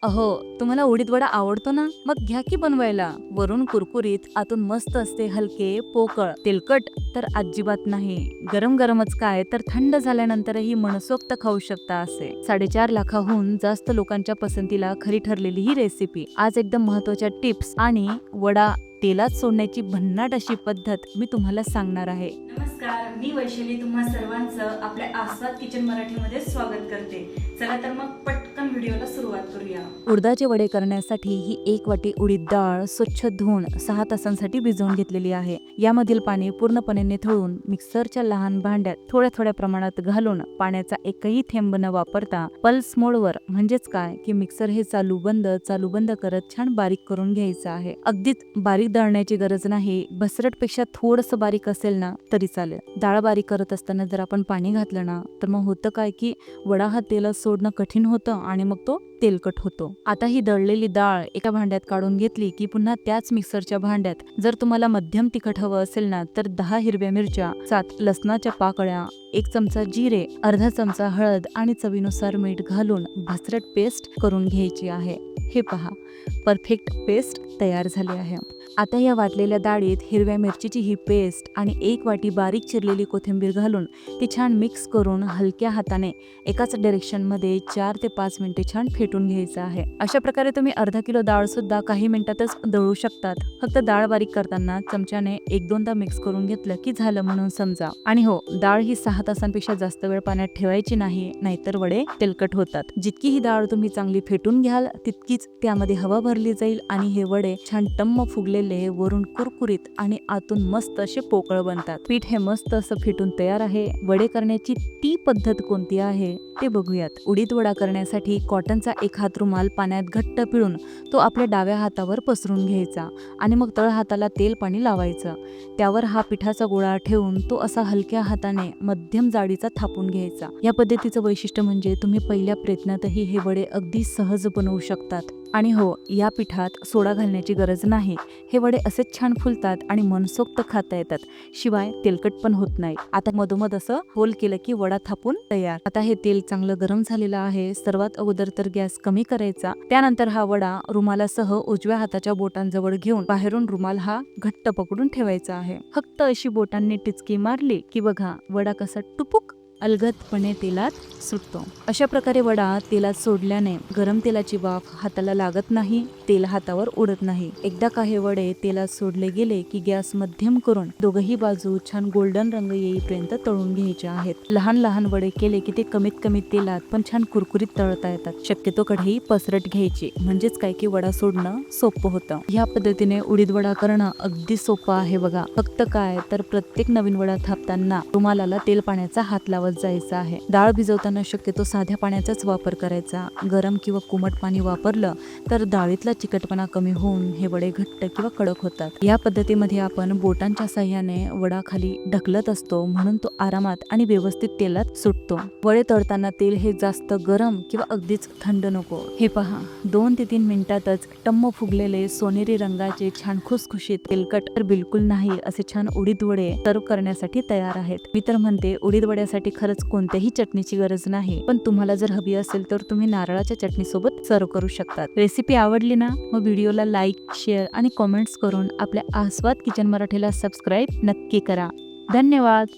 अहो, तुम्हाला उडीद वडा आवडतो ना? मग घ्या की बनवायला. वरून कुरकुरीत, आतून मस्त असते हलके, पोकळ. तेलकट तर अजिबात नाही. गरम गरमच काय तर थंड झाल्यानंतरही मनसोक्त खाऊ शकता असे. 4.5 लाखाहून जास्त लोकांच्या पसंतीला खरी ठरलेली ही रेसिपी. आज एकदम महत्त्वाच्या टिप्स आणि वडा तेलात सोडण्याची भन्नाट अशी पद्धत मी तुम्हाला सांगणार आहे. नमस्कार, मी वैशाली तुम्हा सर्वांचं आपल्या आस्वाद किचन मराठीमध्ये स्वागत करते. चला तर मग पटकन व्हिडिओला सुरुवात करूया. उडदाचे वडे करण्यासाठी ही 1 वाटी उडीद डाळ स्वच्छ धुवून 6 तासांसाठी भिजवून घेतलेली आहे. यामधील पाणी पूर्णपणे निथळून मिक्सरच्या लहान भांड्यात थोड्या थोड्या प्रमाणात घालून पाण्याचा एकही थेंब न वापरता पल्स मोडवर म्हणजेच काय की मिक्सर हे चालू बंद करत छान बारीक करून घ्यायचं आहे. अगदीच बारीक दळण्याची गरज नाही. बसरटपेक्षा थोडंसं बारीक असेल ना तरी चालेल. डाळ बारीक करत असताना जर आपण पाणी घातलं ना तर मग होतं काय की वडा हा तेलात सोडणं कठीण होतं आणि मग तो तेलकट होतो. आता ही दळलेली डाळ एका भांड्यात काढून घेतली की पुन्हा त्याच मिक्सरच्या भांड्यात जर तुम्हाला मध्यम तिखट हवं असेल ना तर 10 हिरव्या मिरच्या, 7 लसणाच्या पाकळ्या, 1 चमचा जिरे, अर्धा चमचा हळद आणि चवीनुसार मीठ घालून भसरट पेस्ट करून घ्यायची आहे. हे पहा, परफेक्ट पेस्ट तयार झाली आहे. आता या वाटलेल्या डाळीत हिरव्या मिरचीची ही पेस्ट आणि 1 वाटी बारीक चिरलेली कोथिंबीर घालून ती छान मिक्स करून हलक्या हाताने एकाच डायरेक्शनमध्ये 4 ते 5 मिनिटे छान फेटून घ्यायचं आहे. अशा प्रकारे तुम्ही अर्धा किलो डाळ सुद्धा काही मिनिटातच दळू शकतात. फक्त डाळ बारीक करताना चमच्याने 1-2दा मिक्स करून घेतलं की झालं म्हणून समजा. आणि हो, डाळ ही 6 तासांपेक्षा जास्त वेळ पाण्यात ठेवायची नाही, नाहीतर वडे तेलकट होतात. जितकी ही डाळ तुम्ही चांगली फेटून घ्याल तितकीच त्यामध्ये हवा भरली जाईल आणि हे वडे छान टम्म फुगलेले, वरून कुरकुरीत आणि आतून मस्त असे पोकळ बनतात. पीठ हे मस्त असं फेटून तयार आहे. वडे करण्याची ती पद्धत कोणती आहे ते बघूयात. उडीद वडा करण्यासाठी कॉटनचा एक हात रुमाल पाण्यात घट्ट पिळून तो आपल्या डाव्या हातावर पसरून घ्यायचा आणि मग तळ हाताला तेल पाणी लावायचं. त्यावर हा पिठाचा गोळा ठेवून तो असा हलक्या हाताने मध्यम जाडीचा थापून घ्यायचा. या पद्धतीचं वैशिष्ट्य म्हणजे तुम्ही पहिल्या प्रयत्नातही हे वडे अगदी सहज बनवू शकतात. आणि हो, या पिठात सोडा घालण्याची गरज नाही. हे वडे असेच छान फुलतात आणि मनसोक्त खाता येतात. शिवाय तेलकट पण होत नाही. आता मधोमध असं होल केलं की वडा थापून तयार. आता हे तेल चांगलं गरम झालेलं आहे. सर्वात अगोदर तर गॅस कमी करायचा. त्यानंतर हा वडा रुमालासह उजव्या हाताच्या बोटांजवळ घेऊन बाहेरून रुमाल हा घट्ट पकडून ठेवायचा आहे. फक्त अशी बोटांनी टिचकी मारली की बघा वडा कसा टुपुक अलगदपणे तेलात सुटतो. अशा प्रकारे वडा तेलात सोडल्याने गरम तेलाची वाफ हाताला लागत नाही, तेल हातावर उडत नाही. एकदा का हे वडे तेलात सोडले गेले की गॅस मध्यम करून दोघही बाजू छान गोल्डन रंग येईपर्यंत तळून घ्यायचे आहेत. लहान लहान वडे केले की ते कमीत कमी तेलात पण छान कुरकुरीत तळता येतात. शक्यतो कढई पसरट घ्यायची, म्हणजेच काय की वडा सोडणं सोपं होतं. ह्या पद्धतीने उडीद वडा करणं अगदी सोपं आहे बघा. फक्त काय तर प्रत्येक नवीन वडा थापताना रुमालाला तेल पाण्याचा हात लावत जायचा आहे. डाळ भिजवताना शक्यतो साध्या पाण्याचाच वापर करायचा. गरम किंवा कोमट पाणी वापरलं तर डाळीतला चिकटपणा कमी होऊन हे वडे घट्ट किंवा कडक होतात. या पद्धतीमध्ये आपण बोटांच्या साह्याने वडा खाली ढकलत असतो, म्हणून तो आरामात आणि व्यवस्थित तेलात सुटतो. वडे तळताना तेल हे जास्त गरम किंवा अगदीच थंड नको. हे पहा, 2 ते 3 मिनिटातच टम्म फुगलेले सोनेरी रंगाचे छान खुसखुशीत, तेलकट तर बिलकुल नाही असे छान उडीद वडे सर्व करण्यासाठी तयार आहेत. मी तर म्हणते उडीद वड्यासाठी खरंच कोणत्याही चटणीची गरज नाही, पण तुम्हाला जर हवी असेल तर तुम्ही नारळाच्या चटणी सोबत सर्व करू शकतात. रेसिपी आवडली ना मग व्हिडिओला लाईक, शेअर आणि कॉमेंट्स करून आपल्या आस्वाद किचन मराठीला सबस्क्राईब नक्की करा. धन्यवाद.